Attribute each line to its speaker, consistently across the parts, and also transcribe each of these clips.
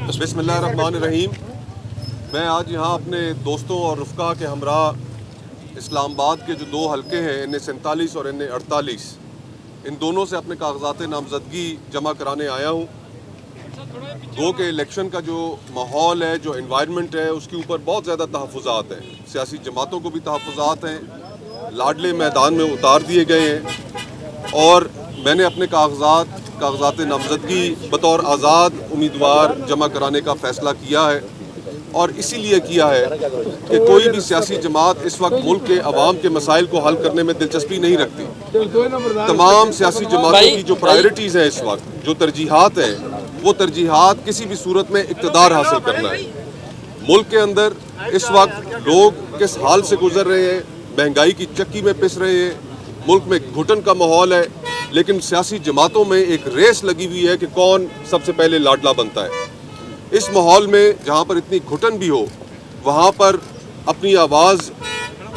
Speaker 1: बिस्मिल्लाहिर्रहमानिर्रहीम। मैं आज यहाँ अपने दोस्तों और रफ़्का के हमरा इस्लामाबाद के जो दो हलके हैं NA47 और NA48, इन दोनों से अपने कागजात नामज़दगी जमा कराने आया हूँ। गो के इलेक्शन का जो माहौल है, जो एनवायरनमेंट है, उसके ऊपर बहुत ज़्यादा तहफ़्फ़ुज़ात हैं। सियासी जमातों को भी तहफ़्फ़ुज़ात हैं, लाडले मैदान में उतार दिए गए हैं और मैंने अपने कागजात नामज़दगी बतौर आज़ाद उम्मीदवार जमा कराने का फ़ैसला किया है। और इसीलिए किया है कि कोई भी सियासी जमात इस वक्त मुल्क के अवाम के मसाइल को हल करने में दिलचस्पी नहीं रखती। तमाम सियासी जमातों की जो प्रायोरिटीज़ हैं इस वक्त, जो तरजीहात हैं, वो तरजीहात किसी भी सूरत में इक़्तिदार हासिल करना है। मुल्क के अंदर इस वक्त लोग किस हाल से गुजर रहे हैं, महंगाई की चक्की में पिस रहे हैं, मुल्क में घुटन का माहौल है, लेकिन सियासी जमातों में एक रेस लगी हुई है कि कौन सबसे पहले लाडला बनता है। इस माहौल में जहाँ पर इतनी घुटन भी हो, वहाँ पर अपनी आवाज़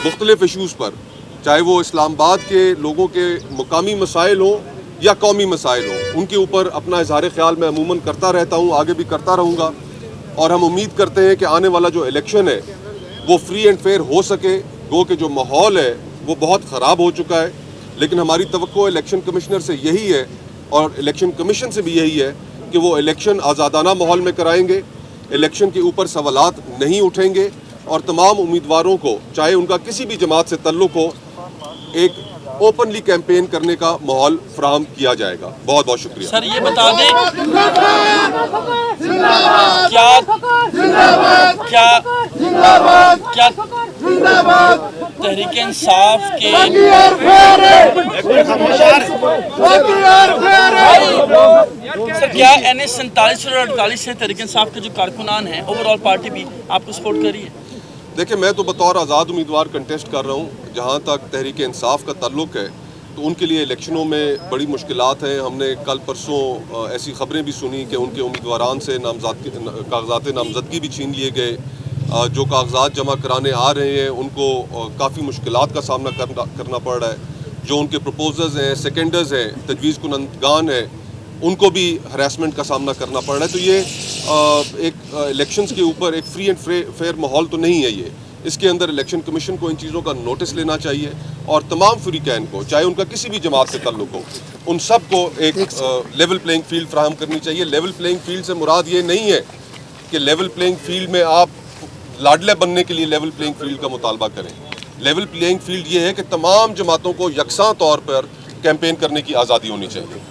Speaker 1: मुख्तलिफ इशूज़ पर, चाहे वो इस्लामाबाद के लोगों के मुकामी मसाइल हों या कौमी मसाइल हों, उनके ऊपर अपना इज़हार ख़याल मैं अमूमन करता रहता हूँ, आगे भी करता रहूँगा। और हम उम्मीद करते हैं कि आने वाला जो इलेक्शन है वो फ्री एंड फेयर हो सके। गो के जो माहौल है वो बहुत ख़राब हो चुका है, लेकिन हमारी तवक्को इलेक्शन कमिश्नर से यही है और इलेक्शन कमीशन से भी यही है कि वो इलेक्शन आज़ादाना माहौल में कराएंगे, इलेक्शन के ऊपर सवालात नहीं उठेंगे और तमाम उम्मीदवारों को, चाहे उनका किसी भी जमात से तल्लुक़ हो, एक ओपनली कैंपेन करने का माहौल फराहम किया जाएगा। बहुत बहुत शुक्रिया।
Speaker 2: सर ये बता दें क्या तहरीक इंसाफ के सर क्या NA47 और 48 से तहरीक इंसाफ के जो कारकुनान हैं, ओवरऑल पार्टी भी आपको सपोर्ट कर रही है?
Speaker 1: देखिए, मैं तो बतौर आज़ाद उम्मीदवार कंटेस्ट कर रहा हूँ। जहाँ तक तहरीक इंसाफ का ताल्लुक़ है तो उनके लिए इलेक्शनों में बड़ी मुश्किलात हैं। हमने कल परसों ऐसी ख़बरें भी सुनी कि उनके उम्मीदवारान से कागजात नामज़दगी भी छीन लिए गए। जो कागजात जमा कराने आ रहे हैं उनको काफ़ी मुश्किलात का सामना करना पड़ रहा है। जो उनके प्रपोजर्स हैं, सेकेंडर्स हैं, तजवीज़ कुनंदगान हैं, उनको भी हरासमेंट का सामना करना पड़ रहा है। तो ये एक इलेक्शंस के ऊपर एक फ्री एंड फेयर माहौल तो नहीं है। ये इसके अंदर इलेक्शन कमीशन को इन चीज़ों का नोटिस लेना चाहिए और तमाम फ्रीकैन को, चाहे उनका किसी भी जमात से ताल्लुक़ हो, उन सब को एक लेवल प्लेइंग फील्ड फ्राहम करनी चाहिए। लेवल प्लेइंग फील्ड से मुराद ये नहीं है कि लेवल प्लेइंग फील्ड में आप लाडले बनने के लिए लेवल प्लेइंग फील्ड का मुतालबा करें। लेवल प्लेइंग फील्ड ये है कि तमाम जमातों को यकसां तौर पर कैंपेन करने की आज़ादी होनी चाहिए।